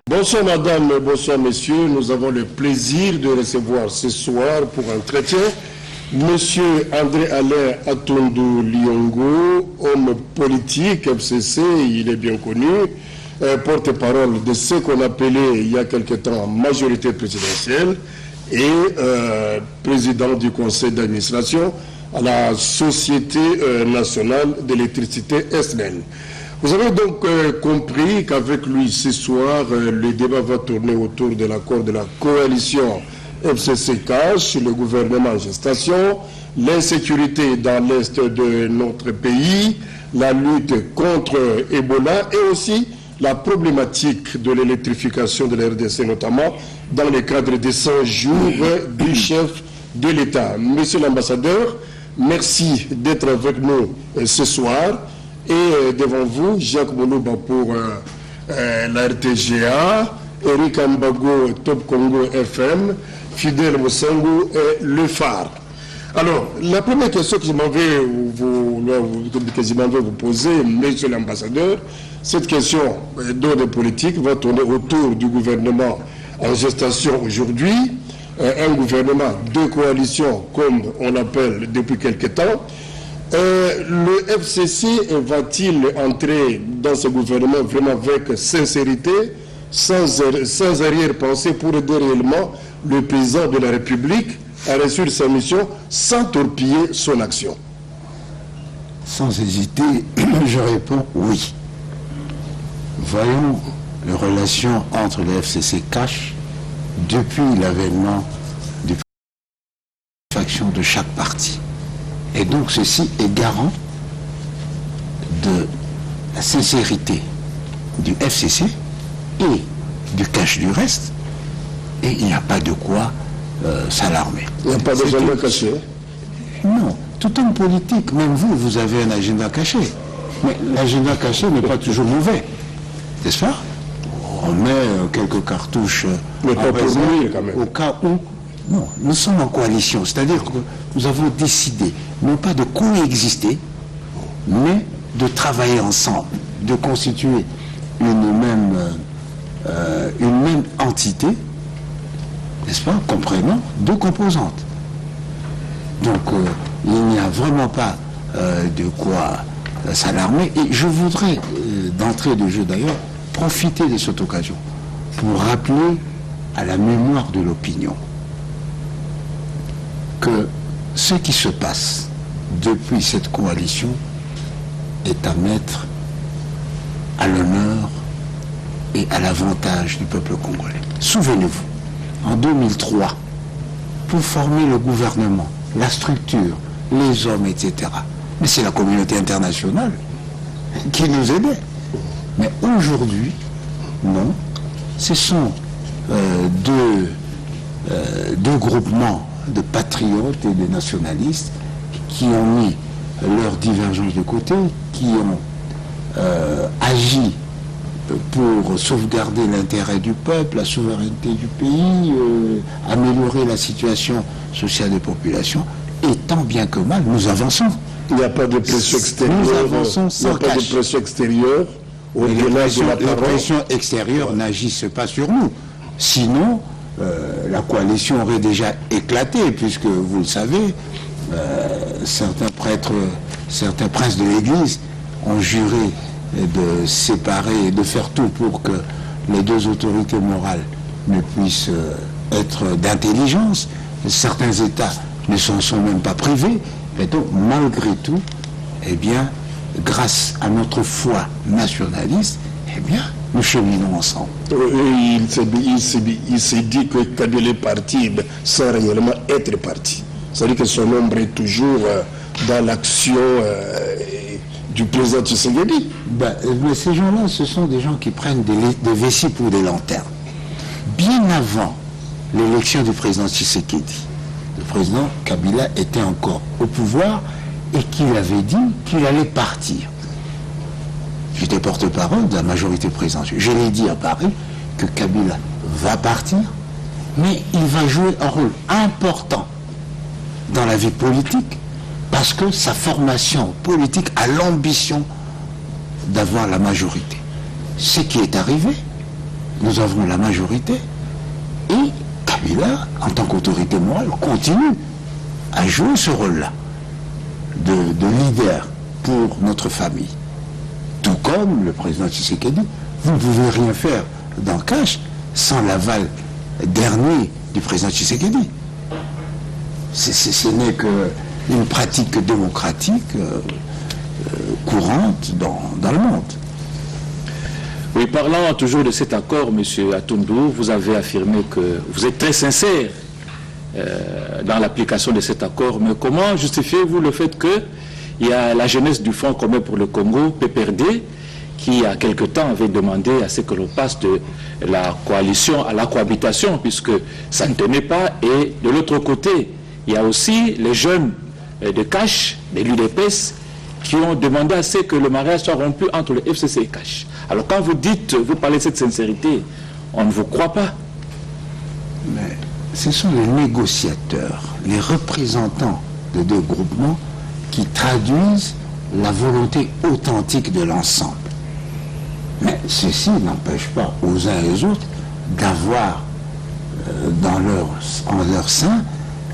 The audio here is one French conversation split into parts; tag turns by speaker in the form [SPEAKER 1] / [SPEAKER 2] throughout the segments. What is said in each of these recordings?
[SPEAKER 1] Bonsoir madame, bonsoir messieurs, nous avons le plaisir de recevoir ce soir pour un entretien monsieur André-Alain Atondo Liongo, homme politique, FCC, il est bien connu, porte-parole de ce qu'on appelait il y a quelque temps majorité présidentielle et président du conseil d'administration à la Société nationale d'électricité SNEL. Vous avez donc compris qu'avec lui ce soir, le débat va tourner autour de l'accord de la coalition FCC-CACH, le gouvernement en gestation, l'insécurité dans l'est de notre pays, la lutte contre Ebola et aussi la problématique de l'électrification de la RDC, notamment dans le cadre des 100 jours du chef de l'État. Monsieur l'ambassadeur, merci d'être avec nous ce soir. Et devant vous, Jacques Moulouba pour la RTGA, Eric Ambago, Top Congo FM, Fidel Moussango et Le Phare. Alors, la première question que je m'en vais vous poser, monsieur l'ambassadeur, cette question d'ordre politique va tourner autour du gouvernement en gestation aujourd'hui, un gouvernement de coalition, comme on l'appelle depuis quelque temps. Le FCC va-t-il entrer dans ce gouvernement vraiment avec sincérité, sans arrière-pensée pour aider réellement le président de la République à réussir sa mission sans torpiller son action?
[SPEAKER 2] Sans hésiter, je réponds oui. Voyons les relations entre le FCC-CACH depuis l'avènement des factions de chaque parti. Et donc ceci est garant de la sincérité du FCC et du CACH du reste. Et il n'y a pas de quoi s'alarmer.
[SPEAKER 1] Il n'y a pas d'agenda caché?
[SPEAKER 2] Non. Tout homme politique, même vous, vous avez un agenda caché. Mais l'agenda caché n'est pas toujours mauvais. N'est-ce pas? On met quelques cartouches
[SPEAKER 1] mais pas pour nous, quand même.
[SPEAKER 2] Au cas où. Non, nous sommes en coalition, c'est-à-dire que nous avons décidé, non pas de coexister, mais de travailler ensemble, de constituer une même entité, n'est-ce pas, comprenant deux composantes. Donc, il n'y a vraiment pas de quoi s'alarmer. Et je voudrais, d'entrée de jeu d'ailleurs, profiter de cette occasion pour rappeler à la mémoire de l'opinion que ce qui se passe depuis cette coalition est à mettre à l'honneur et à l'avantage du peuple congolais. Souvenez-vous, en 2003, pour former le gouvernement, la structure, les hommes, etc., mais c'est la communauté internationale qui nous aidait. Mais aujourd'hui, non, ce sont deux groupements de patriotes et de nationalistes qui ont mis leurs divergences de côté, qui ont agi pour sauvegarder l'intérêt du peuple, la souveraineté du pays, améliorer la situation sociale des populations, et tant bien que mal, nous avançons.
[SPEAKER 1] Il n'y a pas de pression extérieure.
[SPEAKER 2] Nous avançons sans
[SPEAKER 1] il n'y a pas de pression extérieure.
[SPEAKER 2] Les pressions extérieures n'agissent pas sur nous. Sinon, la coalition aurait déjà éclaté, puisque, vous le savez, certains princes de l'Église ont juré de séparer et de faire tout pour que les deux autorités morales ne puissent être d'intelligence. Certains États ne s'en sont même pas privés. Et donc, malgré tout, eh bien, grâce à notre foi nationaliste, eh bien, nous cheminons ensemble.
[SPEAKER 1] Il s'est dit que Kabila est parti sans réellement être parti. C'est-à-dire que son ombre est toujours dans l'action du président Tshisekedi.
[SPEAKER 2] Mais ces gens-là, ce sont des gens qui prennent des vessies pour des lanternes. Bien avant l'élection du président Tshisekedi, le président Kabila était encore au pouvoir et qu'il avait dit qu'il allait partir. J'étais porte-parole de la majorité présidentielle. Je l'ai dit à Paris, que Kabila va partir, mais il va jouer un rôle important dans la vie politique parce que sa formation politique a l'ambition d'avoir la majorité. Ce qui est arrivé, nous avons la majorité et Kabila, en tant qu'autorité morale, continue à jouer ce rôle-là de leader pour notre famille. Tout comme le président Tshisekedi, vous ne pouvez rien faire dans Cache sans l'aval dernier du président Tshisekedi. Ce n'est qu'une pratique démocratique courante dans le monde.
[SPEAKER 3] Oui, parlant toujours de cet accord, M. Atundou, vous avez affirmé que vous êtes très sincère dans l'application de cet accord, mais comment justifiez-vous le fait qu'il y a la jeunesse du Front commun pour le Congo, PPRD, qui il y a quelque temps avait demandé à ce que l'on passe de la coalition à la cohabitation, puisque ça ne tenait pas, et de l'autre côté, il y a aussi les jeunes de Cache, de l'UDPS, qui ont demandé à ce que le mariage soit rompu entre le FCC et Cache. Alors quand vous dites, vous parlez de cette sincérité, on ne vous croit pas.
[SPEAKER 2] Mais ce sont les négociateurs, les représentants de deux groupements qui traduisent la volonté authentique de l'ensemble. Mais ceci n'empêche pas aux uns et aux autres d'avoir en leur sein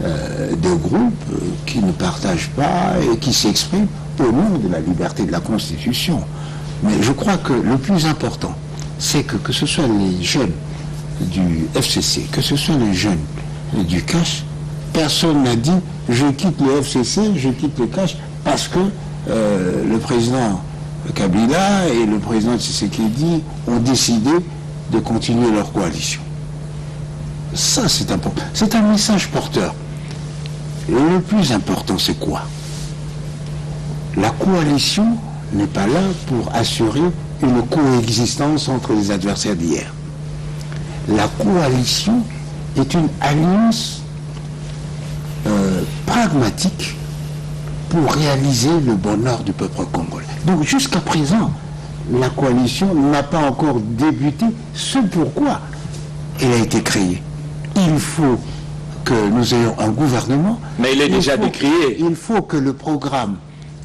[SPEAKER 2] des groupes qui ne partagent pas et qui s'expriment au nom de la liberté de la Constitution. Mais je crois que le plus important, c'est que ce soit les jeunes du FCC, que ce soit les jeunes du Cache, personne n'a dit « je quitte le FCC, je quitte le Cache » parce que le président Kabila et le président Tshisekedi ont décidé de continuer leur coalition. Ça, c'est important. C'est un message porteur. Et le plus important, c'est quoi? La coalition n'est pas là pour assurer une coexistence entre les adversaires d'hier. La coalition est une alliance pragmatique pour réaliser le bonheur du peuple congolais. Donc jusqu'à présent, la coalition n'a pas encore débuté, ce pourquoi elle a été créée. Il faut que nous ayons un gouvernement.
[SPEAKER 3] Mais il est déjà décrié.
[SPEAKER 2] Il faut que le programme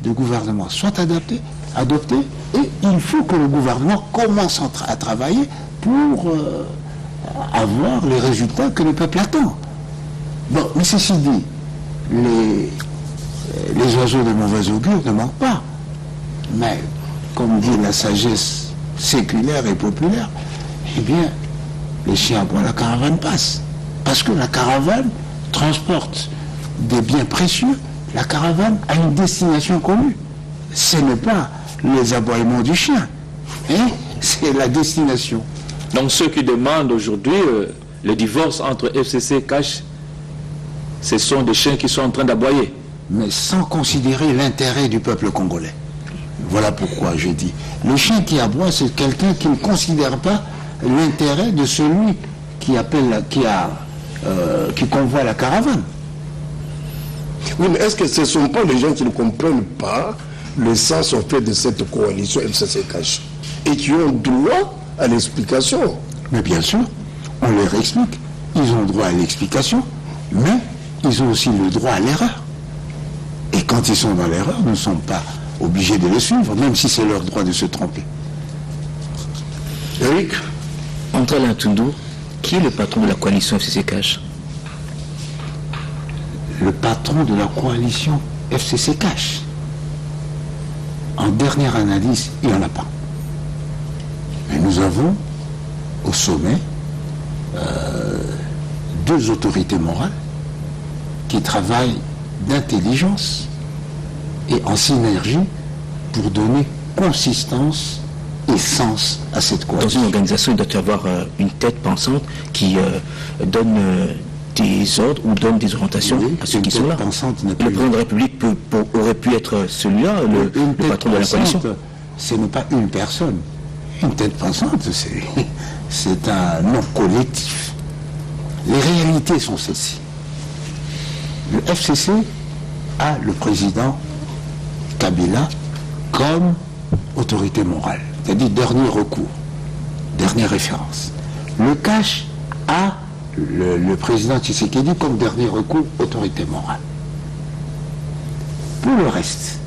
[SPEAKER 2] de gouvernement soit adopté et il faut que le gouvernement commence à travailler pour avoir les résultats que le peuple attend. Bon, mais ceci dit, les oiseaux de mauvais augure ne manquent pas. Mais, comme dit la sagesse séculaire et populaire, eh bien, les chiens aboient, la caravane passe. Parce que la caravane transporte des biens précieux, la caravane a une destination commune. Ce n'est pas les aboiements du chien, hein? C'est la destination.
[SPEAKER 3] Donc ceux qui demandent aujourd'hui le divorce entre FCC et Cache, ce sont des chiens qui sont en train d'aboyer.
[SPEAKER 2] Mais sans considérer l'intérêt du peuple congolais. Voilà pourquoi je dis. Le chien qui aboie, c'est quelqu'un qui ne considère pas l'intérêt de celui qui convoie la caravane.
[SPEAKER 1] Oui, mais est-ce que ce ne sont pas les gens qui ne comprennent pas le sens en fait de cette coalition FCC-Cache et qui ont droit à l'explication?
[SPEAKER 2] Mais bien sûr, on leur explique. Ils ont droit à l'explication, mais ils ont aussi le droit à l'erreur. Et quand ils sont dans l'erreur, nous ne sommes pas obligés de les suivre, même si c'est leur droit de se tromper.
[SPEAKER 4] Eric, André Atundou, qui est le patron de la coalition FCC-Cache?
[SPEAKER 2] Le patron de la coalition FCC-Cache. En dernière analyse, il n'y en a pas. Mais nous avons au sommet deux autorités morales qui travaillent d'intelligence et en synergie pour donner consistance et sens à cette coalition.
[SPEAKER 4] Dans une organisation, il doit y avoir une tête pensante qui donne des ordres ou donne des orientations à ceux qui sont là. Le président de la République aurait pu être celui-là, le patron de la coalition.
[SPEAKER 2] Ce n'est pas une personne. Une tête pensante, c'est un nom collectif. Les réalités sont celles-ci. Le FCC a le président Kabila comme autorité morale, c'est-à-dire dernier recours, dernière référence. Le cash a le président Tshisekedi comme dernier recours autorité morale. Pour le reste,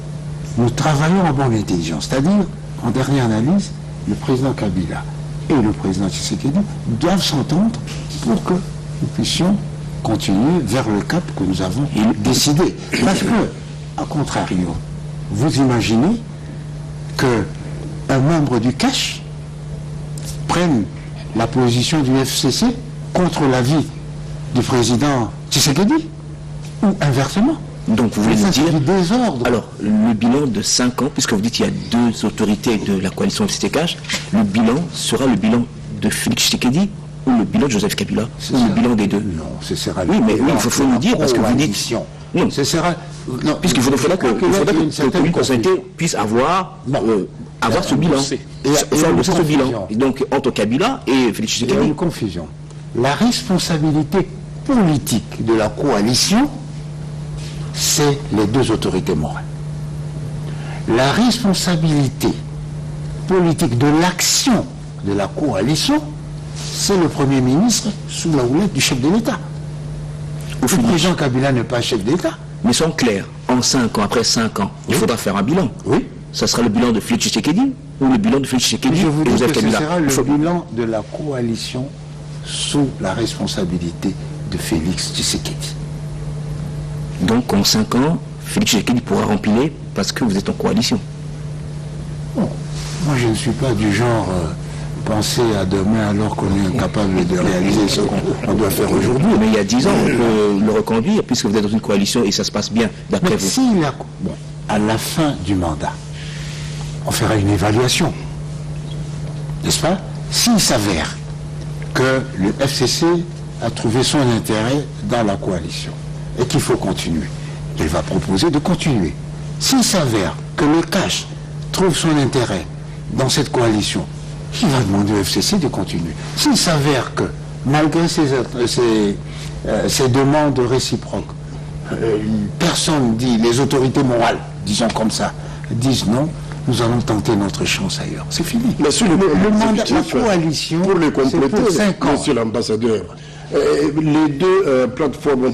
[SPEAKER 2] nous travaillons en bonne intelligence, c'est-à-dire, en dernière analyse, le président Kabila et le président Tshisekedi doivent s'entendre pour que nous puissions continuer vers le cap que nous avons décidé. Parce que, à contrario, vous imaginez qu'un membre du cash prenne la position du FCC contre l'avis du président Tshisekedi, ou inversement.
[SPEAKER 4] Donc vous voulez nous dire,
[SPEAKER 2] du désordre.
[SPEAKER 4] Alors, le bilan de 5 ans, puisque vous dites qu'il y a 2 autorités de la coalition FCT-Cash, le bilan sera le bilan de Félix Tshisekedi ou le bilan de Joseph Kabila, ou le bilan des deux?
[SPEAKER 2] Non, ce sera le
[SPEAKER 4] oui, mais
[SPEAKER 2] bilan
[SPEAKER 4] il faut nous dire, parce que vous dites...
[SPEAKER 2] Non, ce sera... Non,
[SPEAKER 4] puisqu'il faudra que le commune concerté puisse avoir ce bilan. Ce bilan. Donc, entre Kabila et Félix Tshisekedi.
[SPEAKER 2] Il y a une confusion. La responsabilité politique de la coalition, c'est les 2 autorités morales. La responsabilité politique de l'action de la coalition, c'est le Premier ministre sous la houlette du chef de l'État. Le président Kabila n'est pas chef d'État.
[SPEAKER 4] Mais soyons clairs, en 5 ans, après 5 ans, il faudra faire un bilan.
[SPEAKER 2] Oui.
[SPEAKER 4] Ça sera le bilan de Félix Tshisekedi ou le bilan de Félix Tshisekedi et Joseph Kabila?
[SPEAKER 2] Ce sera le bilan de la coalition sous la responsabilité de Félix Tshisekedi.
[SPEAKER 4] Donc en 5 ans, Félix Tshisekedi pourra remplir parce que vous êtes en coalition.
[SPEAKER 2] Bon, moi je ne suis pas du genre penser à demain alors qu'on est incapable de réaliser ce qu'on doit faire aujourd'hui.
[SPEAKER 4] Mais il y a 10 ans, on peut le reconduire puisque vous êtes dans une coalition et ça se passe bien d'après vous.
[SPEAKER 2] Bon, à la fin du mandat, on fera une évaluation, n'est-ce pas? S'il s'avère que le FCC a trouvé son intérêt dans la coalition et qu'il faut continuer, il va proposer de continuer. S'il s'avère que le cash trouve son intérêt dans cette coalition, il va demander au FCC de continuer. S'il s'avère que, malgré ces demandes réciproques, personne dit, les autorités morales, disons comme ça, disent non, nous allons tenter notre chance ailleurs. C'est fini.
[SPEAKER 1] Mais sur le
[SPEAKER 2] mandat de la coalition,
[SPEAKER 1] pour le compléter,
[SPEAKER 2] pour 5 ans.
[SPEAKER 1] Monsieur l'ambassadeur, les 2 plateformes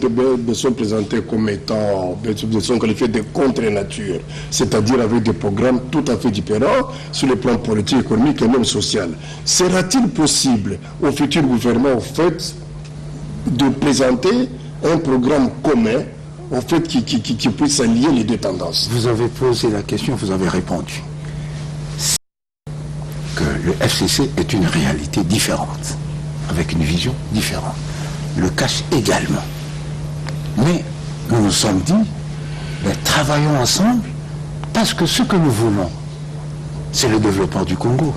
[SPEAKER 1] sont présentées comme étant, sont qualifiées de contre-nature, c'est-à-dire avec des programmes tout à fait différents sur le plan politique, économique et même social. Sera-t-il possible au futur gouvernement, au fait, de présenter un programme commun, au fait, qui puisse allier les 2 tendances?
[SPEAKER 2] Vous avez posé la question, vous avez répondu. C'est que le FCC est une réalité différente, avec une vision différente. Le cash également. Mais nous nous sommes dit, travaillons ensemble, parce que ce que nous voulons, c'est le développement du Congo,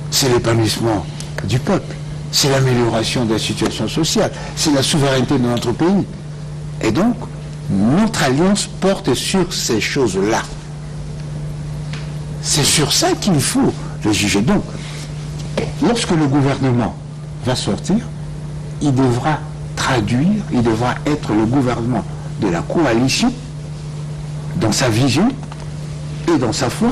[SPEAKER 2] c'est l'épanouissement du peuple, c'est l'amélioration de la situation sociale, c'est la souveraineté de notre pays. Et donc, notre alliance porte sur ces choses-là. C'est sur ça qu'il faut le juger. Donc, lorsque le gouvernement va sortir, il devra traduire, il devra être le gouvernement de la coalition dans sa vision et dans sa foi,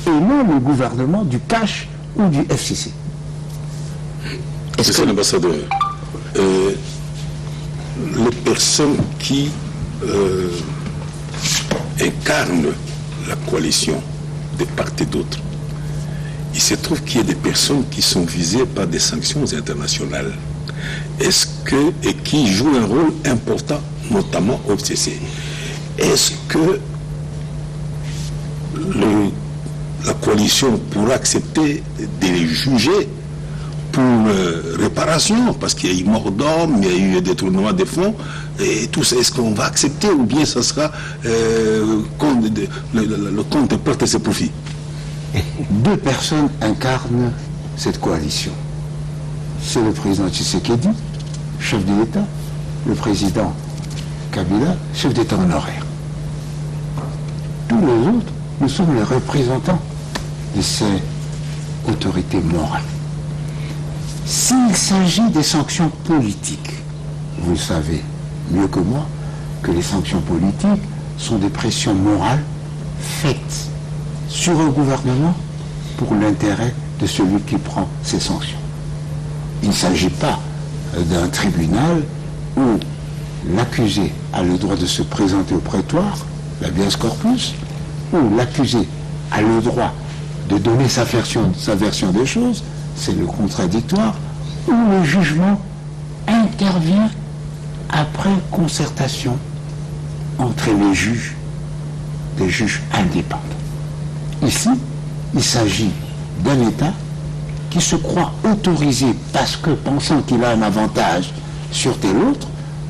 [SPEAKER 2] et non le gouvernement du cash ou du FCC.
[SPEAKER 5] Monsieur l'ambassadeur, les personnes qui incarnent la coalition de part et d'autre, il se trouve qu'il y a des personnes qui sont visées par des sanctions internationales. Et qui jouent un rôle important, notamment au FCC. Est-ce que la coalition pourra accepter de les juger pour réparation? Parce qu'il y a eu mort d'homme, il y a eu détournement des fonds, et tout ça. Est-ce qu'on va accepter ou bien ça sera le compte de perte et ses profits?
[SPEAKER 2] 2 personnes incarnent cette coalition. C'est le président Tshisekedi, chef de l'État, le président Kabila, chef d'État honoraire. Tous les autres, nous sommes les représentants de ces autorités morales. S'il s'agit des sanctions politiques, vous le savez mieux que moi, que les sanctions politiques sont des pressions morales faites sur un gouvernement pour l'intérêt de celui qui prend ces sanctions. Il ne s'agit pas d'un tribunal où l'accusé a le droit de se présenter au prétoire, l'habeas corpus, où l'accusé a le droit de donner sa version des choses, c'est le contradictoire, où le jugement intervient après concertation entre les juges, des juges indépendants. Ici, il s'agit d'un État qui se croit autorisé parce que, pensant qu'il a un avantage sur tel autre,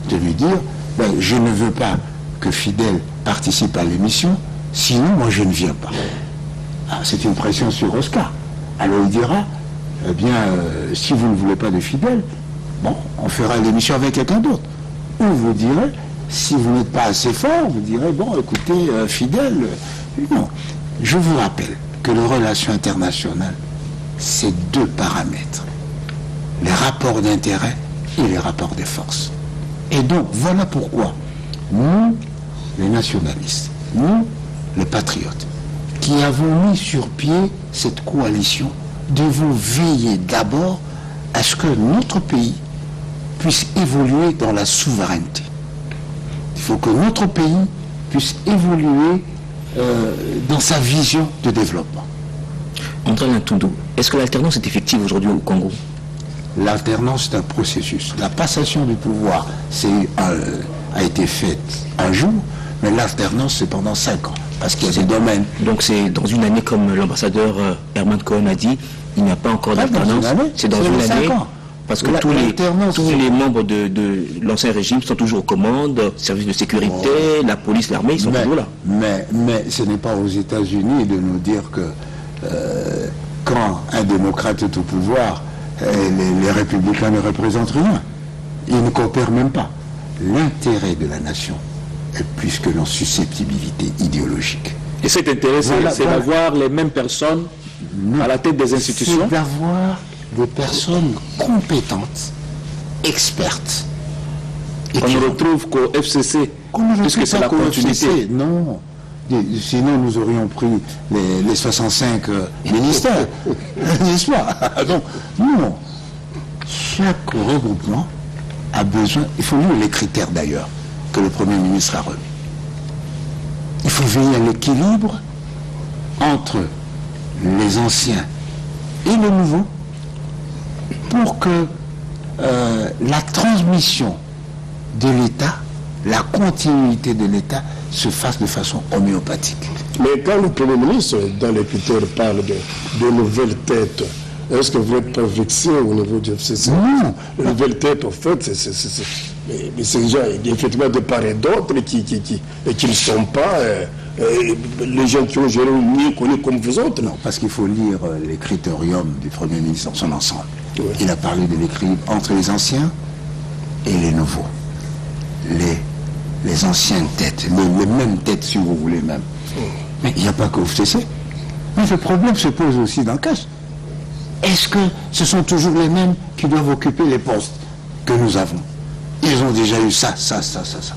[SPEAKER 2] de lui dire ben, je ne veux pas que Fidèle participe à l'émission, sinon moi je ne viens pas. Ah, c'est une pression sur Oscar. Alors il dira eh bien, si vous ne voulez pas de Fidèle, bon, on fera l'émission avec quelqu'un d'autre. Ou vous direz, si vous n'êtes pas assez fort, vous direz, bon, écoutez, Fidèle, non. Je vous rappelle que les relations internationales, c'est deux paramètres. Les rapports d'intérêt et les rapports de force. Et donc, voilà pourquoi nous, les nationalistes, nous, les patriotes, qui avons mis sur pied cette coalition, devons veiller d'abord à ce que notre pays puisse évoluer dans la souveraineté. Il faut que notre pays puisse évoluer dans sa vision de développement.
[SPEAKER 4] André Ntoundou, est-ce que l'alternance est effective aujourd'hui au Congo?
[SPEAKER 2] L'alternance est un processus. La passation du pouvoir a été faite un jour, mais l'alternance c'est pendant 5 ans, parce qu'il y a des domaines.
[SPEAKER 4] Donc c'est dans une année, comme l'ambassadeur Herman Cohen a dit, il n'y a pas encore d'alternance. C'est dans une année. Parce que tous les membres de l'ancien régime sont toujours aux commandes, services de sécurité, la police, l'armée, ils sont toujours là.
[SPEAKER 2] Mais ce n'est pas aux États-Unis de nous dire que quand un démocrate est au pouvoir, les républicains ne représentent rien. Ils ne coopèrent même pas. L'intérêt de la nation est plus que nos susceptibilités idéologiques.
[SPEAKER 3] Et cet intérêt, c'est d'avoir les mêmes personnes à la tête des institutions?
[SPEAKER 2] C'est d'avoir des personnes compétentes, expertes.
[SPEAKER 3] Et qu'on ne retrouve qu'au FCC, puisque c'est la continuité.
[SPEAKER 2] Non. Sinon, nous aurions pris les 65 ministères. N'est-ce pas? Donc, non. Chaque regroupement a besoin, il faut lire les critères d'ailleurs, que le Premier ministre a remis. Il faut veiller à l'équilibre entre les anciens et les nouveaux pour que la transmission de l'État, la continuité de l'État se fasse de façon homéopathique.
[SPEAKER 1] Mais quand le Premier ministre, dans les critères, parle de nouvelles têtes, est-ce que vous n'êtes pas vexé au niveau du FCC?
[SPEAKER 2] Non.
[SPEAKER 1] Les nouvelles têtes, en fait, mais c'est déjà effectivement de part et d'autre qui ne sont pas les gens qui ont géré mieux connus comme vous autres.
[SPEAKER 2] Non, parce qu'il faut lire les critériums du Premier ministre dans son ensemble. Oui. Il a parlé de l'équilibre entre les anciens et les nouveaux. Les anciennes têtes, les mêmes têtes si vous voulez même. Mais il n'y a pas qu'au FCC. Mais le problème se pose aussi dans le cas. Est-ce que ce sont toujours les mêmes qui doivent occuper les postes que nous avons? Ils ont déjà eu ça.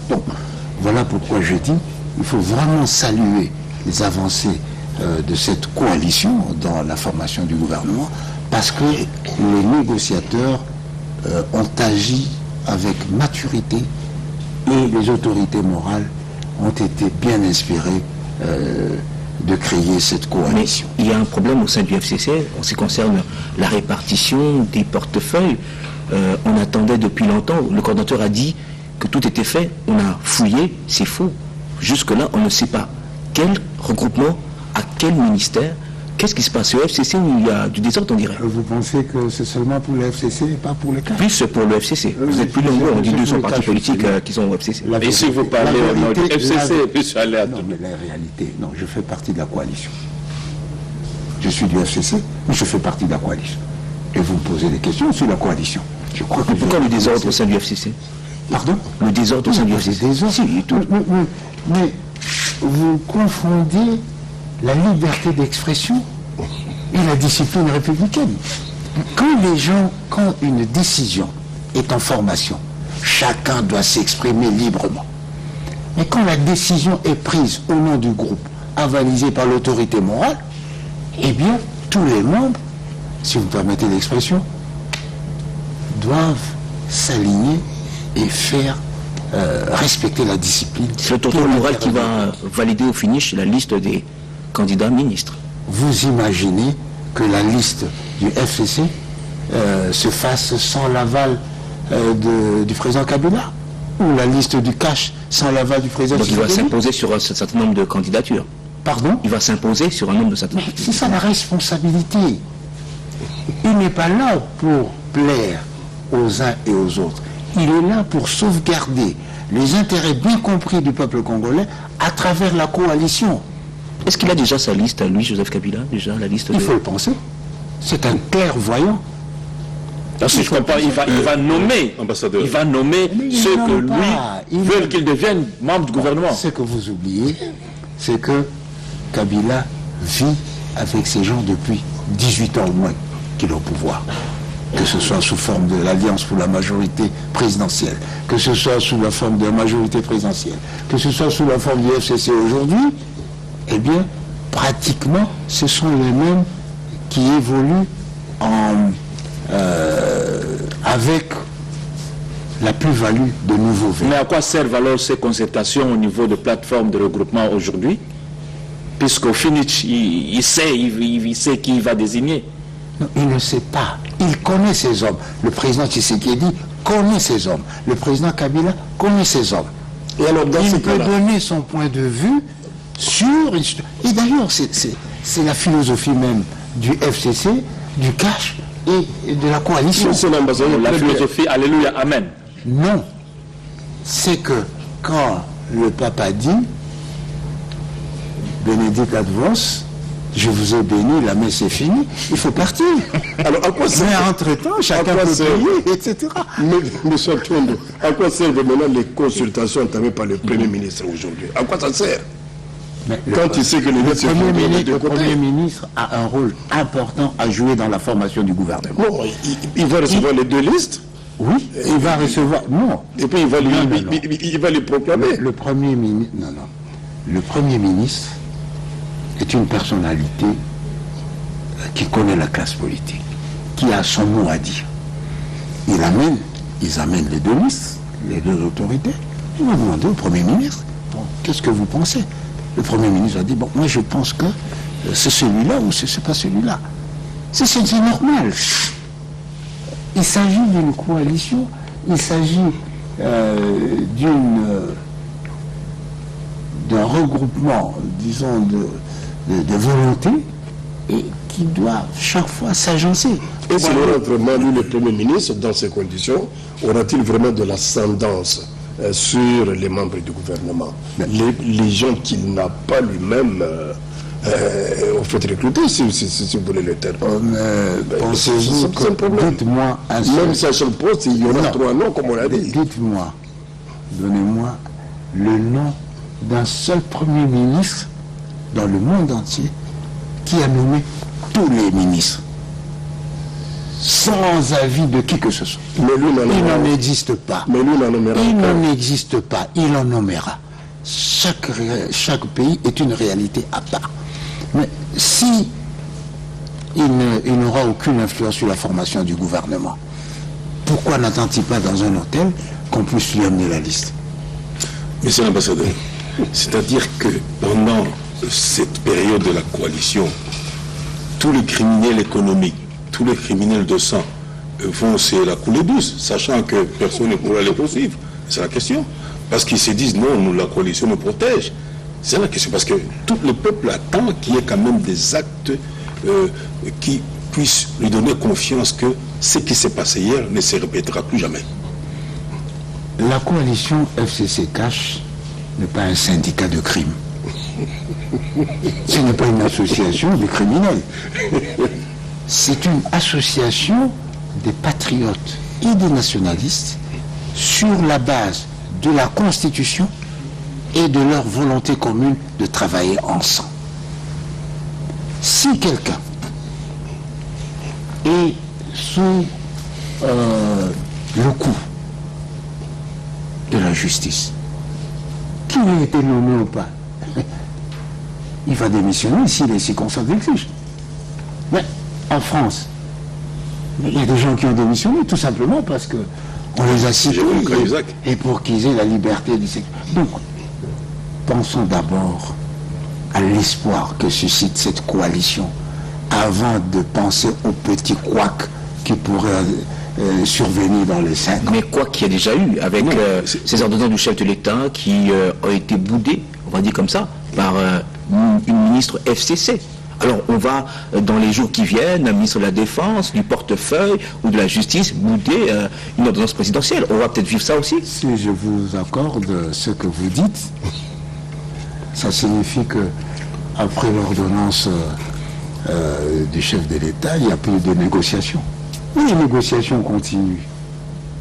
[SPEAKER 2] Donc, voilà pourquoi je dis, il faut vraiment saluer les avancées de cette coalition dans la formation du gouvernement, parce que les négociateurs ont agi avec maturité et les autorités morales ont été bien inspirées de créer cette coalition.
[SPEAKER 4] Mais il y a un problème au sein du FCC en ce qui concerne la répartition des portefeuilles. On attendait depuis longtemps, le coordinateur a dit que tout était fait, on a fouillé, c'est faux. Jusque-là, on ne sait pas quel regroupement, à quel ministère, qu'est-ce qui se passe au FCC où il y a du désordre, on dirait.
[SPEAKER 2] Vous pensez que c'est seulement pour le FCC et pas pour les cas?
[SPEAKER 4] Plus pour le FCC. Vous êtes plus nombreux, on dit 200 partis politiques qui sont au FCC.
[SPEAKER 3] Et si vous parlez du FCC, puis aller à tout.
[SPEAKER 2] Non, mais la réalité, non, je fais partie de la coalition. Je suis du FCC, mais je fais partie de la coalition. Et vous me posez des questions sur la coalition. Je crois que
[SPEAKER 4] pourquoi le désordre au sein du FCC?
[SPEAKER 2] Pardon?
[SPEAKER 4] Le désordre au sein du FCC.
[SPEAKER 2] Mais vous confondez la liberté d'expression et la discipline républicaine. Quand une décision est en formation, chacun doit s'exprimer librement. Mais quand la décision est prise au nom du groupe, avalisée par l'autorité morale, eh bien, tous les membres, si vous me permettez l'expression, doivent s'aligner et faire respecter la discipline.
[SPEAKER 4] C'est le tonton Loural qui va valider au finish la liste des candidats ministres.
[SPEAKER 2] Vous imaginez que la liste du FCC se fasse sans l'aval du président Kabila, ou la liste du cash sans l'aval du président
[SPEAKER 4] Donc il va
[SPEAKER 2] Tshisekedi?
[SPEAKER 4] s'imposer sur un certain nombre de candidatures.
[SPEAKER 2] Pardon?
[SPEAKER 4] Il va s'imposer sur un nombre de certain.
[SPEAKER 2] C'est ça la responsabilité. Il n'est pas là pour plaire aux uns et aux autres. Il est là pour sauvegarder les intérêts bien compris du peuple congolais à travers la coalition.
[SPEAKER 4] Est-ce qu'il a déjà sa liste, lui, Joseph Kabila, déjà la liste
[SPEAKER 2] Il faut le penser. C'est un clairvoyant.
[SPEAKER 3] Si je comprends, il va nommer,
[SPEAKER 5] ambassadeur.
[SPEAKER 3] il va nommer ceux que lui veulent qu'ils deviennent membres du gouvernement.
[SPEAKER 2] Ce que vous oubliez, c'est que Kabila vit avec ces gens depuis 18 ans au moins qu'il est au pouvoir. Que ce soit sous forme de l'Alliance pour la majorité présidentielle, que ce soit sous la forme de la majorité présidentielle, que ce soit sous la forme du FCC aujourd'hui, eh bien, pratiquement, ce sont les mêmes qui évoluent avec la plus-value de nouveaux venus.
[SPEAKER 3] Mais à quoi servent alors ces concertations au niveau de plateformes de regroupement aujourd'hui? Puisqu'au finish, il sait qui il va désigner.
[SPEAKER 2] Non, il ne sait pas. Il connaît ces hommes. Le président Tshisekedi connaît ces hommes. Le président Kabila connaît ces hommes.
[SPEAKER 1] Et alors, dans
[SPEAKER 2] Il
[SPEAKER 1] ce
[SPEAKER 2] peut
[SPEAKER 1] cas-là,
[SPEAKER 2] donner son point de vue sur... Et d'ailleurs, c'est la philosophie même du FCC, du cash et de la coalition.
[SPEAKER 1] monsieur l'ambassadeur,
[SPEAKER 3] La
[SPEAKER 1] très bien.
[SPEAKER 3] philosophie, alléluia, amen.
[SPEAKER 2] Non. C'est que quand le pape a dit Bénédicte Advos, je vous ai béni, la messe est finie, il faut partir.
[SPEAKER 1] Alors, à quoi
[SPEAKER 2] Mais
[SPEAKER 1] sert
[SPEAKER 2] entre-temps, chacun
[SPEAKER 1] quoi
[SPEAKER 2] peut
[SPEAKER 1] sert-
[SPEAKER 2] payer, etc.
[SPEAKER 1] Monsieur Tondo, à quoi servent maintenant les consultations entamées par le Premier ministre aujourd'hui? À quoi ça sert?
[SPEAKER 2] Mais
[SPEAKER 1] Quand il sait que les lettres se font de
[SPEAKER 2] le
[SPEAKER 1] côté.
[SPEAKER 2] Premier ministre a un rôle important à jouer dans la formation du gouvernement.
[SPEAKER 1] Non, il va recevoir les deux listes,
[SPEAKER 2] Oui, il va recevoir... Non,
[SPEAKER 1] et puis il va,
[SPEAKER 2] Non, non.
[SPEAKER 1] il va les proclamer.
[SPEAKER 2] le Premier ministre... Non, non. Le Premier ministre est une personnalité qui connaît la classe politique, qui a son mot à dire. Ils amènent les deux listes, les deux autorités. Ils vont demander au Premier ministre, bon, qu'est-ce que vous pensez? Le Premier ministre a dit, bon, moi je pense que c'est celui-là ou c'est pas celui-là. C'est normal. Il s'agit d'une coalition, il s'agit d'un regroupement, disons, de volonté, et qui doit chaque fois s'agencer.
[SPEAKER 1] Et s'il aura vraiment, lui, le Premier ministre, dans ces conditions, aura-t-il vraiment de l'ascendance sur les membres du gouvernement? Les gens qu'il n'a pas lui-même au fait recruter, si vous voulez le terme.
[SPEAKER 2] Pensez-vous
[SPEAKER 1] c'est un problème.
[SPEAKER 2] dites-moi un
[SPEAKER 1] Même
[SPEAKER 2] seul...
[SPEAKER 1] si à chaque poste, il y aura
[SPEAKER 2] Non.
[SPEAKER 1] 3 noms, comme on l'a dit.
[SPEAKER 2] Dites-moi, donnez-moi le nom d'un seul Premier ministre dans le monde entier qui a nommé tous les ministres sans avis de qui que ce soit.
[SPEAKER 1] Mais lui n'en
[SPEAKER 2] Il
[SPEAKER 1] nommera
[SPEAKER 2] n'en existe pas.
[SPEAKER 1] Mais lui n'en nommera
[SPEAKER 2] Il
[SPEAKER 1] pas.
[SPEAKER 2] n'en existe pas. Il en nommera. Chaque pays est une réalité à part. Mais si il n'aura aucune influence sur la formation du gouvernement, pourquoi n'attend-il pas dans un hôtel qu'on puisse lui amener la liste?
[SPEAKER 5] Monsieur l'ambassadeur, c'est-à-dire que pendant cette période de la coalition, tous les criminels économiques, tous les criminels de sang vont se la couler douce, sachant que personne ne pourra les poursuivre. C'est la question. Parce qu'ils se disent non, nous, la coalition nous protège. C'est la question. Parce que tout le peuple attend qu'il y ait quand même des actes qui puissent lui donner confiance que ce qui s'est passé hier ne se répétera plus jamais.
[SPEAKER 2] La coalition FCC Cash n'est pas un syndicat de crime. Ce n'est pas une association de criminels. C'est une association des patriotes et des nationalistes sur la base de la Constitution et de leur volonté commune de travailler ensemble. Si quelqu'un est sous le coup de la justice, qu'il ait été nommé ou pas, il va démissionner si les circonstances l'exigent. Mais en France, Mais il y a des gens qui ont démissionné, tout simplement parce que on les a cités et pour qu'ils aient la liberté de s'exprimer. Donc, pensons d'abord à l'espoir que suscite cette coalition avant de penser aux petits couacs qui pourraient survenir dans les 5 ans.
[SPEAKER 4] Mais quoi qu'il y a déjà eu, avec ces ordonnances du chef de l'État qui ont été boudées, on va dire comme ça, par une ministre FCC. Alors on va, dans les jours qui viennent, un ministre de la Défense, du portefeuille ou de la Justice, bouder une ordonnance présidentielle. On va peut-être vivre ça aussi.
[SPEAKER 2] Si je vous accorde ce que vous dites, ça signifie que après l'ordonnance du chef de l'État, il n'y a plus de négociations. Oui, les négociations continuent.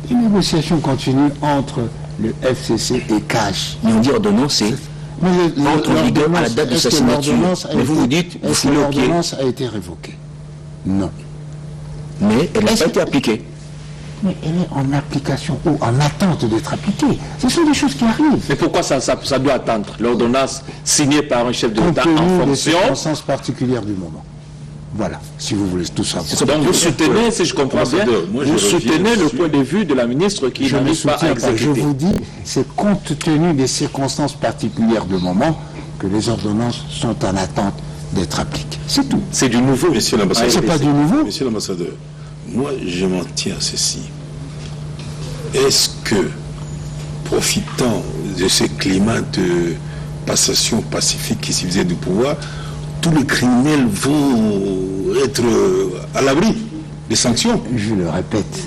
[SPEAKER 2] Les négociations continuent entre le FCC et CASH.
[SPEAKER 4] Mais on dit ordonnance, c'est entre en vigueur à la date de sa signature. Mais vous dites, vous foulez au pied.
[SPEAKER 2] L'ordonnance a été révoquée? Non.
[SPEAKER 4] Mais elle n'a pas été appliquée.
[SPEAKER 2] Mais elle est en application ou en attente d'être appliquée. Ce sont des choses qui arrivent.
[SPEAKER 3] Mais pourquoi ça doit attendre l'ordonnance signée par un chef de
[SPEAKER 2] Compte
[SPEAKER 3] l'État
[SPEAKER 2] tenu
[SPEAKER 3] en
[SPEAKER 2] des
[SPEAKER 3] fonction?
[SPEAKER 2] circonstances particulières du moment. Voilà, si vous voulez tout savoir.
[SPEAKER 3] Donc vous soutenez, si je comprends bien, vous soutenez le point de vue de la ministre qui
[SPEAKER 2] Je ne
[SPEAKER 3] n'arrive pas à
[SPEAKER 2] soutiens pas. Je
[SPEAKER 3] exécuter.
[SPEAKER 2] vous dis, c'est compte tenu des circonstances particulières du moment que les ordonnances sont en attente d'être appliquées. C'est tout.
[SPEAKER 3] C'est du nouveau.
[SPEAKER 5] Monsieur l'ambassadeur,
[SPEAKER 2] C'est pas du nouveau.
[SPEAKER 5] Monsieur l'ambassadeur, moi je m'en tiens à ceci. Est-ce que, profitant de ce climat de passation pacifique qui s'y faisait du pouvoir, tous les criminels vont être à l'abri des sanctions?
[SPEAKER 2] Je le répète.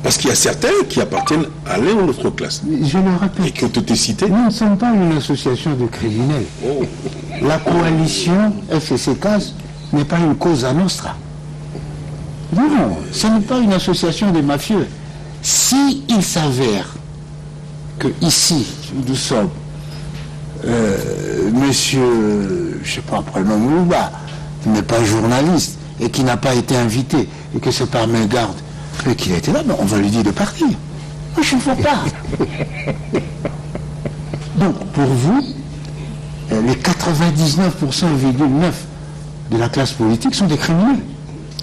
[SPEAKER 5] Parce qu'il y a certains qui appartiennent à l'une ou l'autre classe
[SPEAKER 2] Je le
[SPEAKER 5] et
[SPEAKER 2] répète.
[SPEAKER 5] qui ont été cités.
[SPEAKER 2] Nous ne sommes pas une association de criminels. La coalition FCC-CAS n'est pas une causa nostra. Non, ce n'est pas une association de mafieux. Si il s'avère que ici, nous sommes monsieur, je ne sais pas, prénom Louba, qui n'est pas journaliste et qui n'a pas été invité, et que c'est par mégarde qu'il a été là, ben on va lui dire de partir. Moi, je ne vois pas. Donc, pour vous, les 99,9% de la classe politique sont des criminels.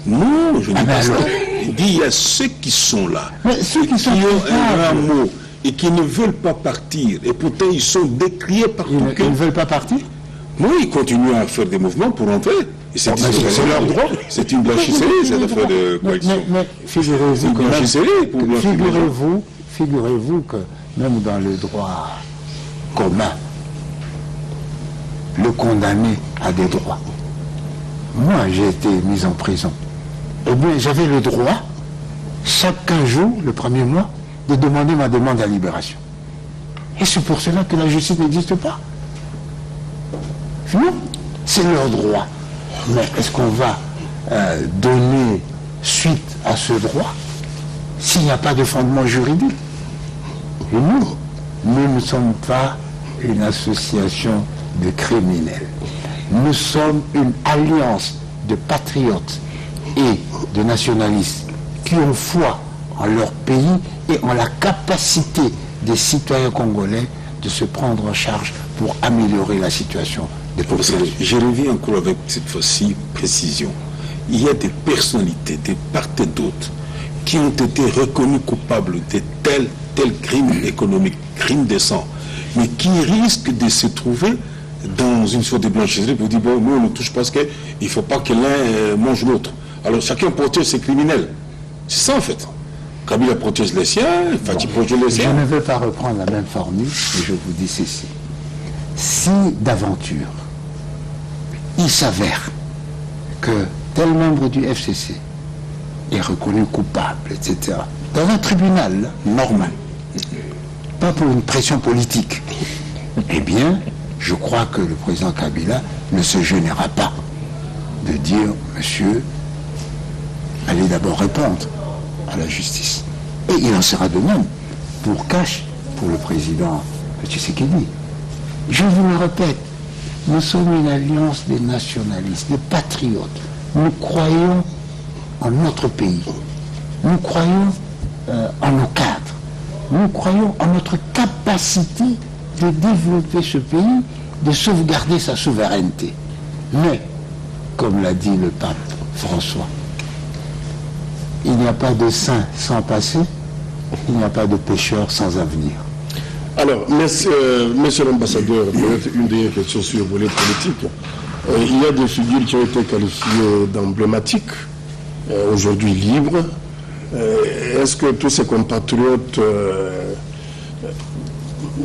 [SPEAKER 5] Non, je ne dis pas ça.
[SPEAKER 2] alors.
[SPEAKER 5] Il dit il y a ceux qui sont là,
[SPEAKER 2] Mais ceux qui sont
[SPEAKER 5] ont un
[SPEAKER 2] coupables,
[SPEAKER 5] mot et qui ne veulent pas partir. Et pourtant, ils sont décriés partout.
[SPEAKER 2] ils ne veulent pas partir.
[SPEAKER 5] Non, ils continuent à faire des mouvements pour entrer. Et c'est
[SPEAKER 2] leur droit.
[SPEAKER 5] C'est une blanchisserie, cette affaire de coalition.
[SPEAKER 2] Mais figurez-vous que,
[SPEAKER 5] blanchisserie pour blanchir les gens.
[SPEAKER 2] figurez-vous que même dans le droit commun, le condamné a des droits. Moi, j'ai été mis en prison. Eh bien, j'avais le droit, chaque 15 jours, le premier mois, de demander ma demande à libération. Et c'est pour cela que la justice n'existe pas. Non, c'est leur droit. Mais est-ce qu'on va donner suite à ce droit s'il n'y a pas de fondement juridique? Et nous ne sommes pas une association de criminels. Nous sommes une alliance de patriotes et de nationalistes qui ont foi en leur pays et en la capacité des citoyens congolais de se prendre en charge pour améliorer la situation des populations.
[SPEAKER 5] Je reviens encore avec cette fois-ci précision. Il y a des personnalités, de part et d'autre, qui ont été reconnues coupables de tel crime économique, crime de sang, mais qui risquent de se trouver dans une sorte de blanchisserie pour dire, bon, nous on ne touche pas ce qu'il ne faut pas que l'un mange l'autre. Alors chacun protège ses criminels. C'est ça en fait. Kabila protège les siens, Fati protège les
[SPEAKER 2] Je
[SPEAKER 5] siens.
[SPEAKER 2] ne veux pas reprendre la même formule, mais je vous dis ceci. Si d'aventure, il s'avère que tel membre du FCC est reconnu coupable, etc., dans un tribunal là, normal, pas pour une pression politique, eh bien, je crois que le président Kabila ne se gênera pas de dire, monsieur, allez d'abord répondre à la justice. Et il en sera de même pour Cash, pour le président Tshisekedi. Je vous le répète, nous sommes une alliance des nationalistes, des patriotes. Nous croyons en notre pays. Nous croyons en nos cadres. Nous croyons en notre capacité de développer ce pays, de sauvegarder sa souveraineté. Mais, comme l'a dit le pape François, il n'y a pas de saint sans passé, il n'y a pas de pécheur sans avenir.
[SPEAKER 1] Alors, monsieur l'ambassadeur, peut-être une dernière question sur le volet politique. Il y a des figures qui ont été qualifiées d'emblématiques, aujourd'hui libres. Est-ce que tous ces compatriotes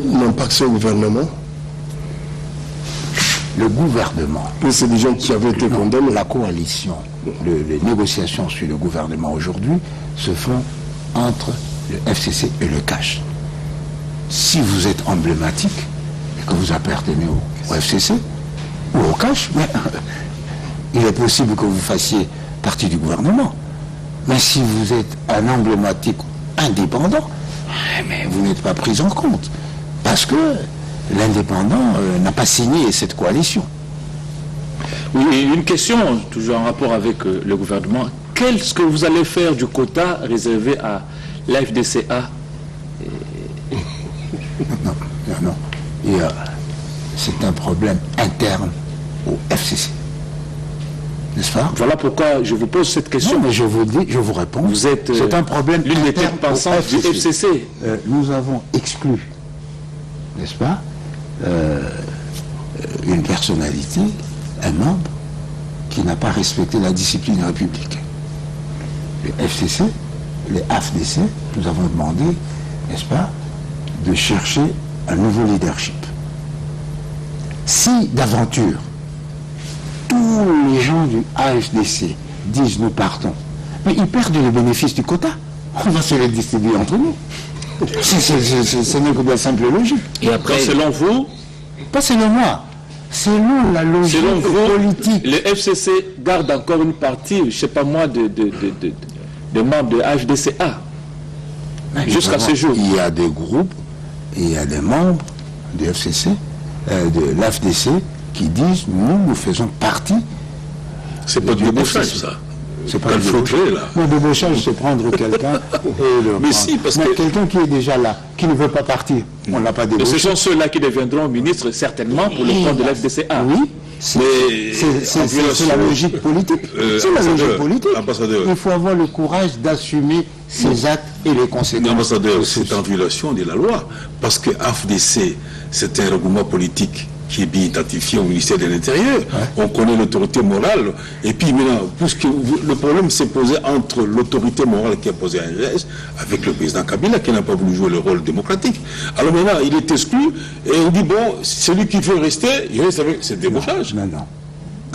[SPEAKER 1] n'ont pas accès au gouvernement?
[SPEAKER 2] Le gouvernement.
[SPEAKER 1] Et c'est des gens qui avaient été condamnés.
[SPEAKER 2] La coalition, les négociations sur le gouvernement aujourd'hui se font entre le FCC et le CACH. Si vous êtes emblématique et que vous appartenez au FCC ou au CACH, mais, il est possible que vous fassiez partie du gouvernement. Mais si vous êtes un emblématique indépendant, mais vous n'êtes pas pris en compte. Parce que l'indépendant n'a pas signé cette coalition.
[SPEAKER 3] Oui, une question, toujours en rapport avec le gouvernement. Qu'est-ce que vous allez faire du quota réservé à l'AFDCA?
[SPEAKER 2] Non. C'est un problème interne au FCC. N'est-ce pas?
[SPEAKER 3] Voilà pourquoi je vous pose cette question.
[SPEAKER 2] Non, mais je vous dis, je vous réponds.
[SPEAKER 3] Vous êtes
[SPEAKER 2] c'est un problème
[SPEAKER 3] l'une des têtes pensantes du FCC.
[SPEAKER 2] Nous avons exclu, n'est-ce pas, une personnalité, un membre, qui n'a pas respecté la discipline républicaine. Le FCC, les AFDC, nous avons demandé, n'est-ce pas, de chercher un nouveau leadership. Si d'aventure, tous les gens du AFDC disent nous partons, mais ils perdent le bénéfice du quota. On va se le distribuer entre nous. Ce n'est que de la simple logique.
[SPEAKER 3] Et après, selon vous,
[SPEAKER 2] pas selon moi, selon la logique
[SPEAKER 3] selon vous,
[SPEAKER 2] politique.
[SPEAKER 3] le FCC garde encore une partie, je ne sais pas moi, de membres de AFDCA jusqu'à ce jour.
[SPEAKER 2] Il y a des groupes, et il y a des membres du FCC, de l'AFDC, qui disent nous faisons partie.
[SPEAKER 5] C'est pas du débauchage, ça.
[SPEAKER 2] C'est pas
[SPEAKER 5] le flotterait, là.
[SPEAKER 2] Le débauchage, c'est prendre quelqu'un et le.
[SPEAKER 5] Mais si, parce que.
[SPEAKER 2] Quelqu'un qui est déjà là, qui ne veut pas partir, on ne l'a pas débauché.
[SPEAKER 3] Et ce sont ceux-là qui deviendront ministres, certainement, pour le compte de l'AFDCA.
[SPEAKER 2] Oui. C'est la logique politique. C'est la logique politique. Il faut avoir le courage d'assumer ses actes et les conséquences.
[SPEAKER 5] Ambassadeur, c'est en violation de la loi. Parce que AFDC, c'est un regroupement politique qui est bien identifié au ministère de l'Intérieur. Ouais. On connaît l'autorité morale. Et puis maintenant, puisque le problème s'est posé entre l'autorité morale qui a posé un geste avec le président Kabila qui n'a pas voulu jouer le rôle démocratique. Alors maintenant, il est exclu et on dit, bon, celui qui veut rester, il reste avec ce débauchage.
[SPEAKER 2] Non.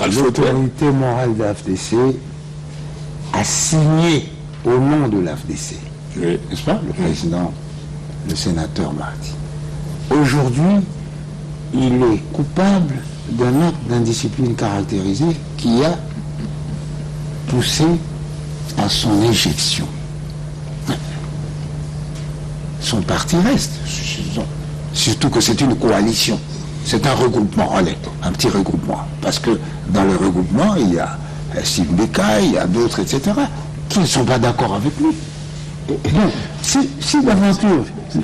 [SPEAKER 2] L'autorité morale de l'AFDC a signé au nom de l'AFDC. Oui. N'est-ce pas? Le président, le sénateur Marty. Aujourd'hui, il est coupable d'un acte d'indiscipline caractérisée qui a poussé à son éjection. Son parti reste, surtout que c'est une coalition, c'est un regroupement, un petit regroupement, parce que dans le regroupement, il y a Steve Beka, il y a d'autres, etc., qui ne sont pas d'accord avec lui. Donc, si d'aventure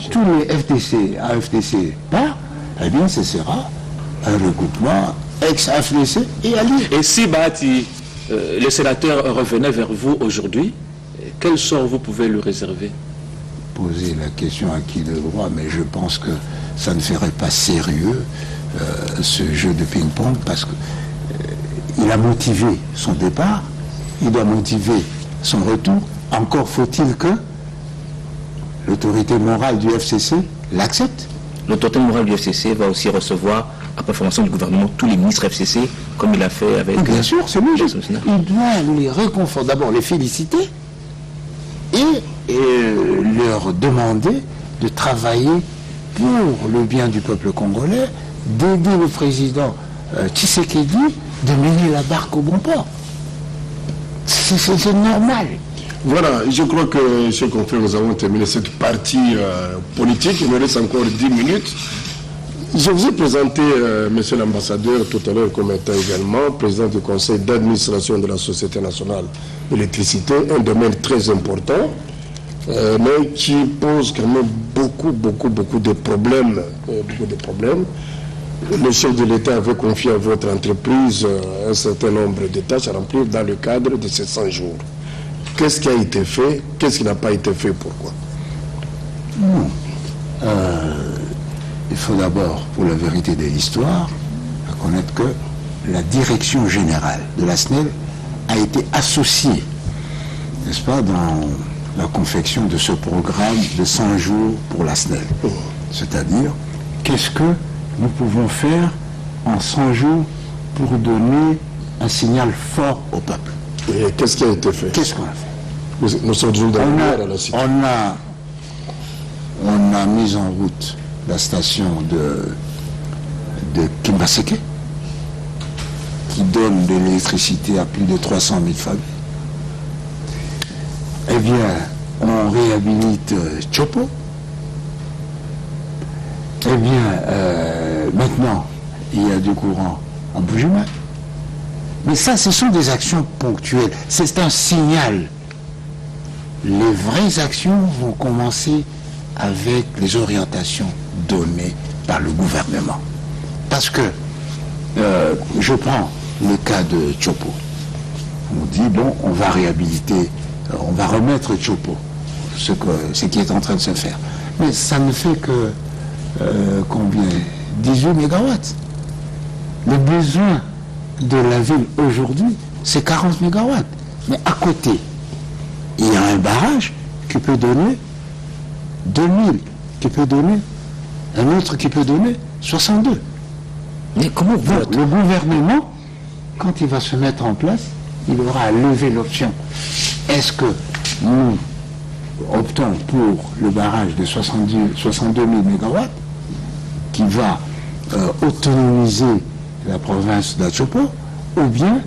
[SPEAKER 2] tous les FTC, AFTC partent, eh bien, ce sera un regroupement ex-AFDC et allié.
[SPEAKER 3] Et si Bahati, le sénateur, revenait vers vous aujourd'hui, quel sort vous pouvez lui réserver?
[SPEAKER 2] Poser la question à qui de droit, mais je pense que ça ne ferait pas sérieux ce jeu de ping-pong parce qu'il a motivé son départ, il doit motiver son retour. Encore faut-il que l'autorité morale du FCC l'accepte.
[SPEAKER 4] L'autorité morale du FCC va aussi recevoir, après formation du gouvernement, tous les ministres FCC, comme il a fait avec...
[SPEAKER 2] Bien sûr, c'est logique. Il doit les réconforter, d'abord les féliciter et leur demander de travailler pour le bien du peuple congolais, d'aider le président Tshisekedi de mener la barque au bon port. C'est normal.
[SPEAKER 1] Voilà, je crois que, chers confrères, nous avons terminé cette partie politique. Il nous reste encore 10 minutes. Je vous ai présenté, monsieur l'ambassadeur, tout à l'heure comme étant également président du conseil d'administration de la Société nationale d'électricité, un domaine très important, mais qui pose quand même beaucoup de problèmes. Le chef de l'État avait confié à votre entreprise un certain nombre de tâches à remplir dans le cadre de ces 100 jours. Qu'est-ce qui a été fait? Qu'est-ce qui n'a pas été fait? Pourquoi?
[SPEAKER 2] Il faut d'abord, pour la vérité de l'histoire, reconnaître que la direction générale de la SNEL a été associée, n'est-ce pas, dans la confection de ce programme de 100 jours pour la SNEL. C'est-à-dire, qu'est-ce que nous pouvons faire en 100 jours pour donner un signal fort au peuple?
[SPEAKER 1] Et qu'est-ce qui a été fait?
[SPEAKER 2] Qu'est-ce qu'on a fait?
[SPEAKER 1] Nous sommes toujours dans la situation.
[SPEAKER 2] On a mis en route la station de Kimbaseke, qui donne de l'électricité à plus de 300 000 familles. Eh bien, on réhabilite Chopo. Eh bien, maintenant, il y a du courant à Bujumbura. Mais ça, ce sont des actions ponctuelles. C'est un signal. Les vraies actions vont commencer avec les orientations données par le gouvernement. Parce que, je prends le cas de Chopo. On dit, bon, on va réhabiliter, on va remettre Chopo, ce qui est en train de se faire. Mais ça ne fait que, combien? 18 mégawatts. Le besoin de la ville aujourd'hui, c'est 40 mégawatts. Mais à côté, il y a un barrage qui peut donner 2000, qui peut donner, un autre qui peut donner 62.
[SPEAKER 4] Mais comment vous...
[SPEAKER 2] Le gouvernement, quand il va se mettre en place, il aura à lever l'option. Est-ce que nous optons pour le barrage de 62 000 mégawatts qui va autonomiser la province d'Achopo, ou bien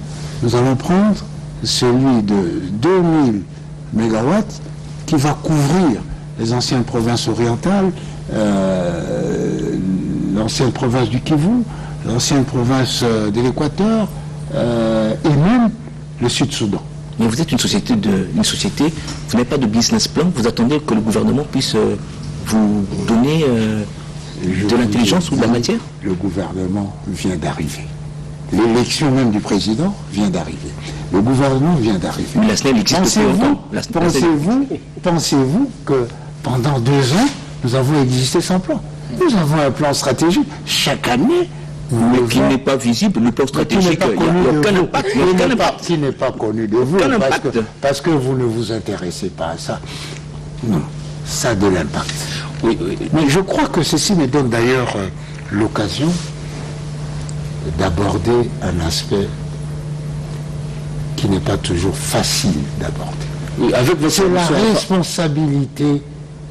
[SPEAKER 2] nous allons prendre celui de 2000 mégawatts qui va couvrir les anciennes provinces orientales, l'ancienne province du Kivu, l'ancienne province de l'Équateur et même le Sud-Soudan.
[SPEAKER 4] Mais vous êtes une société, vous n'avez pas de business plan, vous attendez que le gouvernement puisse vous donner de l'intelligence ou de la matière?
[SPEAKER 2] Le gouvernement vient d'arriver. L'élection même du président vient d'arriver. Le gouvernement vient d'arriver.
[SPEAKER 4] Mais la SNEL existe depuis longtemps.
[SPEAKER 2] Pensez-vous que pendant 2 ans, nous avons existé sans plan? Nous avons un plan stratégique. Chaque année,
[SPEAKER 4] mais qui n'est pas visible, le plan stratégique, il n'y a aucun impact.
[SPEAKER 2] Qui n'est pas connu de vous, parce que vous ne vous intéressez pas à ça. Non, ça a de l'impact.
[SPEAKER 4] Oui.
[SPEAKER 2] Mais je crois que ceci me donne d'ailleurs l'occasion d'aborder un aspect qui n'est pas toujours facile d'aborder.
[SPEAKER 3] Oui,
[SPEAKER 2] c'est la responsabilité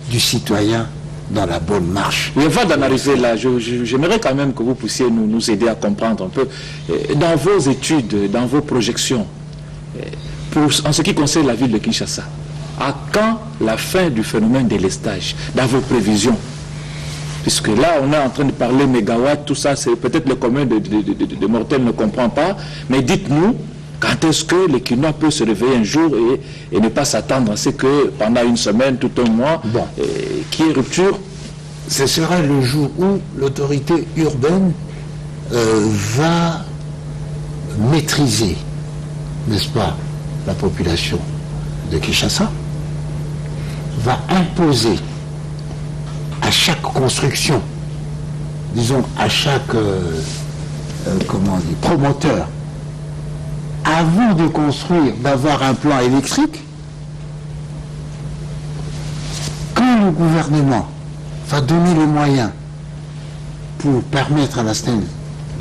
[SPEAKER 2] du citoyen dans la bonne marche.
[SPEAKER 3] Oui, avant d'en arriver là, j'aimerais quand même que vous puissiez nous aider à comprendre un peu, dans vos études, dans vos projections, en ce qui concerne la ville de Kinshasa, à quand la fin du phénomène de lestage, dans vos prévisions? Puisque là, on est en train de parler mégawatts, tout ça, c'est peut-être le commun de mortels ne comprend pas, mais dites-nous, quand est-ce que le Kinois peut se réveiller un jour et ne pas s'attendre à ce que pendant une semaine, tout un mois, qu'il y ait rupture?
[SPEAKER 2] Ce sera le jour où l'autorité urbaine va maîtriser, n'est-ce pas, la population de Kinshasa, va imposer à chaque construction, disons à chaque promoteur, avant de construire, d'avoir un plan électrique. Quand le gouvernement va donner les moyens pour permettre à la SNEL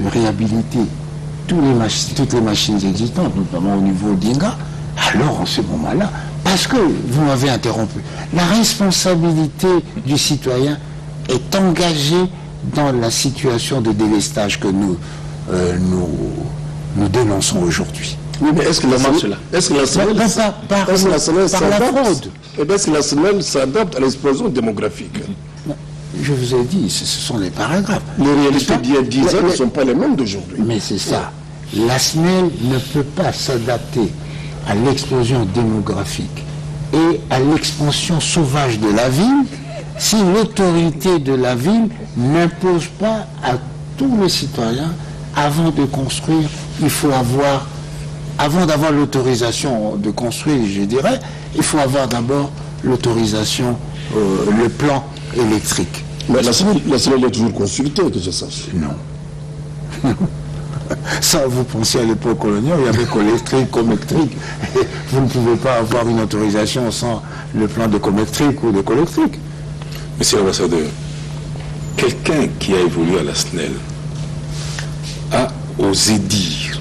[SPEAKER 2] de réhabiliter toutes les machines existantes, notamment au niveau d'Inga, alors en ce moment-là, parce que vous m'avez interrompu, la responsabilité du citoyen est engagée dans la situation de délestage que nous dénonçons aujourd'hui.
[SPEAKER 1] Oui, mais est-ce que la SNEL s'adapte à l'explosion démographique?
[SPEAKER 2] Je vous ai dit, ce sont les paragraphes.
[SPEAKER 1] Les réalités d'il y a 10 ans ne sont pas les mêmes d'aujourd'hui.
[SPEAKER 2] Mais c'est ça. La SNEL ne peut pas s'adapter à l'explosion démographique et à l'expansion sauvage de la ville si l'autorité de la ville n'impose pas à tous les citoyens, avant de construire, il faut avoir avant d'avoir l'autorisation de construire, je dirais, il faut avoir d'abord l'autorisation, le plan électrique.
[SPEAKER 1] Mais la SNEL est toujours consultée, que je sache.
[SPEAKER 2] Non. Ça, vous pensez à l'époque coloniale, il y avait Colectric, Comectric. Vous ne pouvez pas avoir une autorisation sans le plan de Comectric ou de Colectric.
[SPEAKER 5] Monsieur l'ambassadeur, quelqu'un qui a évolué à la SNEL a osé dire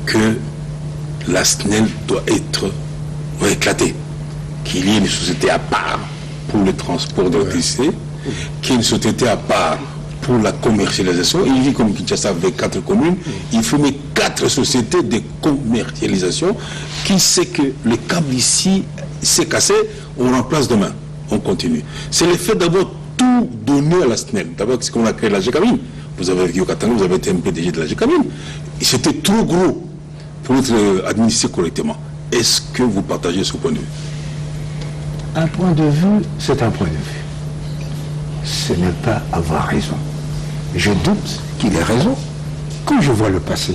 [SPEAKER 5] que la SNEL doit éclater, qu'il y ait une société à part pour le transport d'électricité, qu'il y ait une société à part pour la commercialisation. Il vit comme Kinshasa avec 4 communes, il faut mettre 4 sociétés de commercialisation. Qui sait que le câble ici s'est cassé, on remplace demain, on continue. C'est le fait d'avoir tout donné à la SNEL. D'abord, c'est qu'on a créé la GECAMIN. Vous avez vécu au Katanga, vous avez été un PDG de la GECAMIN. C'était trop gros pour être administré correctement. Est-ce que vous partagez ce point de vue?
[SPEAKER 2] Un point de vue, c'est un point de vue. Ce n'est pas avoir raison. Je doute qu'il ait raison. Quand je vois le passé,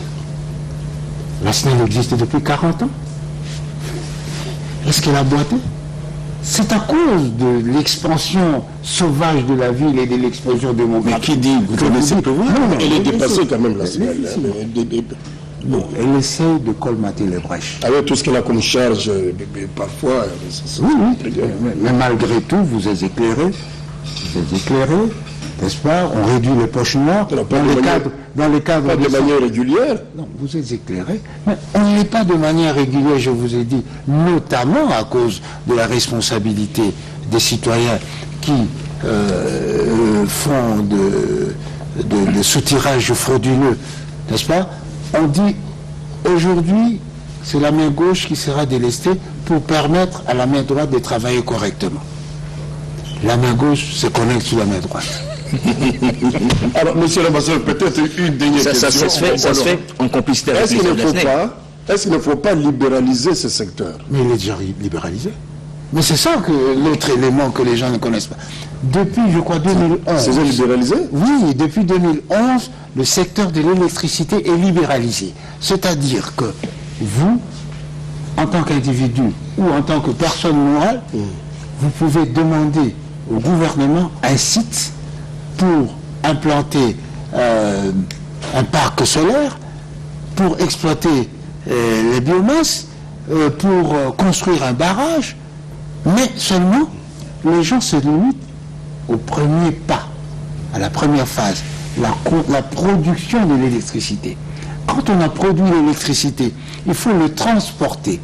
[SPEAKER 2] la SNEL existe depuis 40 ans. Est-ce qu'elle a boité? C'est à cause de l'expansion sauvage de la ville et de l'explosion démographique.
[SPEAKER 5] Mais qui dit, vous connaissez le pouvoir?
[SPEAKER 1] Elle est dépassée quand même, la SNEL.
[SPEAKER 2] Bon, elle essaie de colmater les brèches.
[SPEAKER 1] Avec tout ce qu'elle a comme charge, parfois...
[SPEAKER 2] Oui, mais malgré tout, vous êtes éclairé, n'est-ce pas? On réduit les poches noires dans les cadres
[SPEAKER 1] Pas de manière régulière.
[SPEAKER 2] Non, vous êtes éclairé, mais on n'est pas de manière régulière, je vous ai dit, notamment à cause de la responsabilité des citoyens qui font de soutirage frauduleux, n'est-ce pas? On dit, aujourd'hui, c'est la main gauche qui sera délestée pour permettre à la main droite de travailler correctement. La main gauche se connecte sur la main droite.
[SPEAKER 1] Alors, monsieur l'ambassadeur, peut-être une dernière question.
[SPEAKER 4] Ça se fait en complicité avec les
[SPEAKER 1] Est-ce qu'il ne faut pas libéraliser ce secteur?
[SPEAKER 2] Mais il est déjà libéralisé. Mais c'est ça que l'autre élément que les gens ne connaissent pas. Depuis, je crois, 2011...
[SPEAKER 1] C'est déjà libéralisé?
[SPEAKER 2] Oui, depuis 2011, le secteur de l'électricité est libéralisé. C'est-à-dire que vous, en tant qu'individu ou en tant que personne morale, vous pouvez demander au gouvernement un site pour implanter un parc solaire, pour exploiter les biomasses, pour construire un barrage, mais seulement les gens se limitent au premier pas, à la première phase, la production de l'électricité. Quand on a produit l'électricité, il faut le transporter.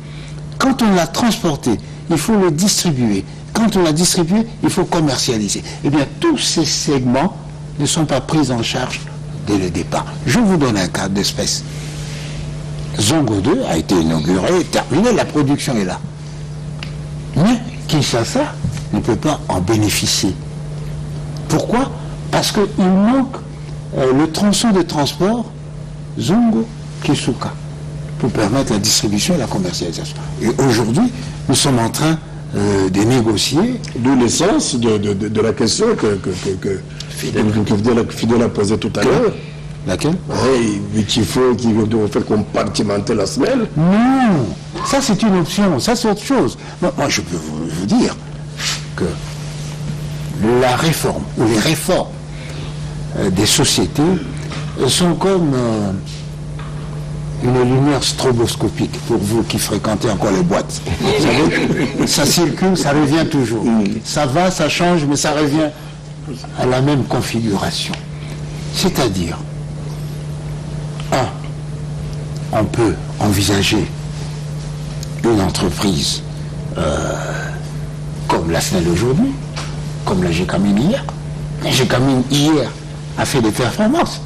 [SPEAKER 2] Quand on l'a transporté, il faut le distribuer. Quand on l'a distribué, il faut commercialiser. Eh bien, tous ces segments ne sont pas pris en charge dès le départ. Je vous donne un cas d'espèce. Zongo 2 a été inauguré, terminé, la production est là. Mais Kinshasa ne peut pas en bénéficier. Pourquoi? Parce qu'il manque le tronçon de transport Zongo-Kisuka pour permettre la distribution et la commercialisation. Et aujourd'hui, nous sommes en train de négocier.
[SPEAKER 1] D'où l'essence de la question que Fidel a posée tout à l'heure.
[SPEAKER 2] Laquelle?
[SPEAKER 1] Oui, qu'il faut compartimenter la SNEL.
[SPEAKER 2] Non, ça c'est une option, ça c'est autre chose. Moi je peux vous dire que la réforme ou les réformes des sociétés sont comme une lumière stroboscopique pour vous qui fréquentez encore les boîtes. Vous savez, ça circule, ça revient toujours. Ça va, ça change, mais ça revient à la même configuration. C'est-à-dire, on peut envisager une entreprise comme la SNEL aujourd'hui, comme la GECAMIN hier. La GECAMIN hier a fait des performances.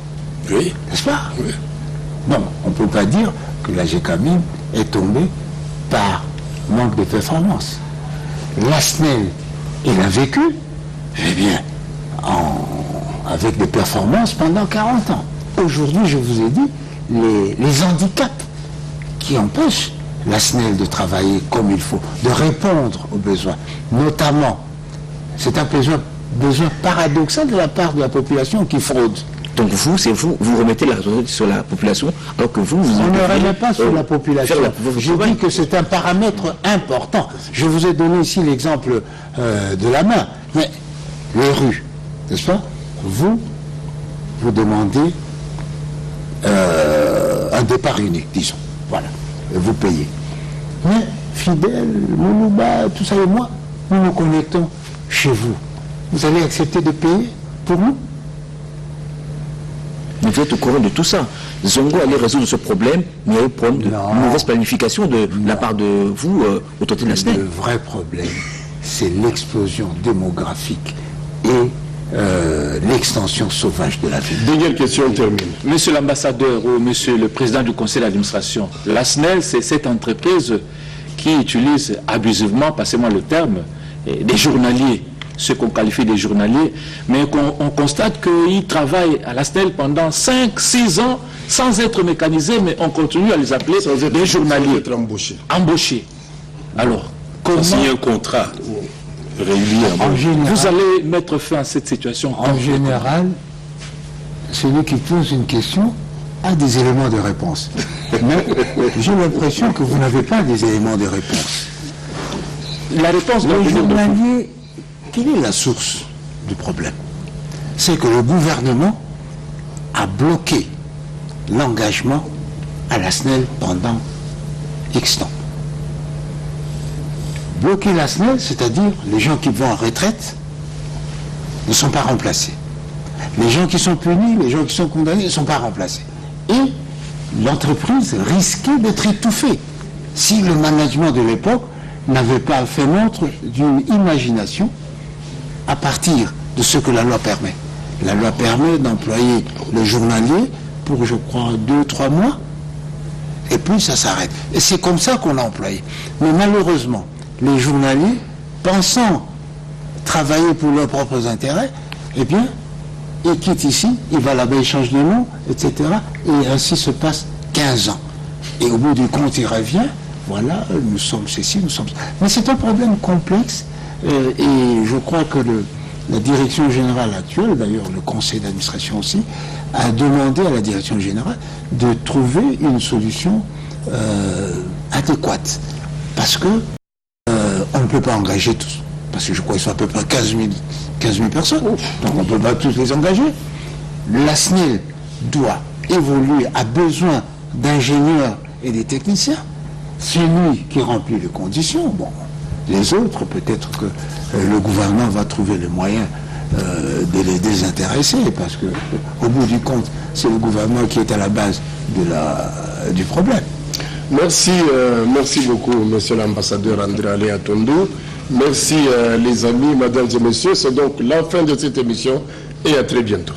[SPEAKER 5] Oui.
[SPEAKER 2] N'est-ce pas?
[SPEAKER 5] Oui.
[SPEAKER 2] Non, on ne peut pas dire que la GECAMIN est tombée par manque de performance. La SNEL, elle a vécu, eh bien, avec des performances pendant 40 ans. Aujourd'hui, je vous ai dit, les handicaps qui empêchent la SNEL de travailler comme il faut, de répondre aux besoins. Notamment, c'est un besoin paradoxal de la part de la population qui fraude.
[SPEAKER 4] Donc vous remettez la responsabilité sur la population, alors que vous...
[SPEAKER 2] On ne remet pas sur la population. Je dis que c'est un paramètre important. Je vous ai donné ici l'exemple de la main. Mais les rues, n'est-ce pas? Vous demandez un départ unique, disons. Voilà. Et vous payez. Mais Fidèle, Moulouba, tout ça et moi, nous nous connectons chez vous. Vous allez accepter de payer pour nous?
[SPEAKER 4] Vous êtes au courant de tout ça. Zongo allait résoudre ce problème, mais il y a eu un problème de mauvaise planification de la part de vous, autorité de la SNEL.
[SPEAKER 2] Le vrai problème, c'est l'explosion démographique et l'extension sauvage de la ville.
[SPEAKER 1] Dernière question, termine.
[SPEAKER 3] Monsieur l'ambassadeur ou monsieur le président du conseil d'administration, la SNEL, c'est cette entreprise qui utilise abusivement, passez-moi le terme, des journaliers, ceux qu'on qualifie des journaliers, mais on constate qu'ils travaillent à la SNEL pendant 5-6 ans sans être mécanisés, mais on continue à les appeler des journaliers.
[SPEAKER 1] Sans être embauchés.
[SPEAKER 3] Embauchés. Alors, comment...
[SPEAKER 5] Signer un contrat régulier.
[SPEAKER 3] Vous allez mettre fin à cette situation?
[SPEAKER 2] En général, celui qui pose une question a des éléments de réponse. Mais j'ai l'impression que vous n'avez pas des éléments de réponse.
[SPEAKER 3] La réponse doit
[SPEAKER 2] Le
[SPEAKER 3] venir de vous.
[SPEAKER 2] journalier, quelle est la source du problème? C'est que le gouvernement a bloqué l'engagement à la SNEL pendant X temps. Bloquer la SNEL, c'est-à-dire les gens qui vont en retraite ne sont pas remplacés. Les gens qui sont punis, les gens qui sont condamnés ne sont pas remplacés. Et l'entreprise risquait d'être étouffée si le management de l'époque n'avait pas fait montre d'une imagination à partir de ce que la loi permet. La loi permet d'employer le journalier pour, je crois, 2-3 mois, et puis ça s'arrête. Et c'est comme ça qu'on l'a employé. Mais malheureusement, les journaliers, pensant travailler pour leurs propres intérêts, eh bien, ils quittent ici, il va là-bas, il change de nom, etc. Et ainsi se passe 15 ans. Et au bout du compte, il revient, voilà, nous sommes ceci, nous sommes... Mais c'est un problème complexe, et je crois que la direction générale actuelle, d'ailleurs le conseil d'administration aussi, a demandé à la direction générale de trouver une solution adéquate. Parce que on ne peut pas engager tous. Parce que je crois qu'ils sont à peu près 15 000 personnes. Donc on ne peut pas tous les engager. La SNEL doit évoluer, a besoin d'ingénieurs et des techniciens. C'est lui qui remplit les conditions. Bon, les autres, peut-être que le gouvernement va trouver les moyens de les désintéresser, parce que au bout du compte, c'est le gouvernement qui est à la base du problème.
[SPEAKER 1] Merci, merci beaucoup, monsieur l'ambassadeur André Alain Atondo. Merci, les amis, mesdames et messieurs. C'est donc la fin de cette émission et à très bientôt.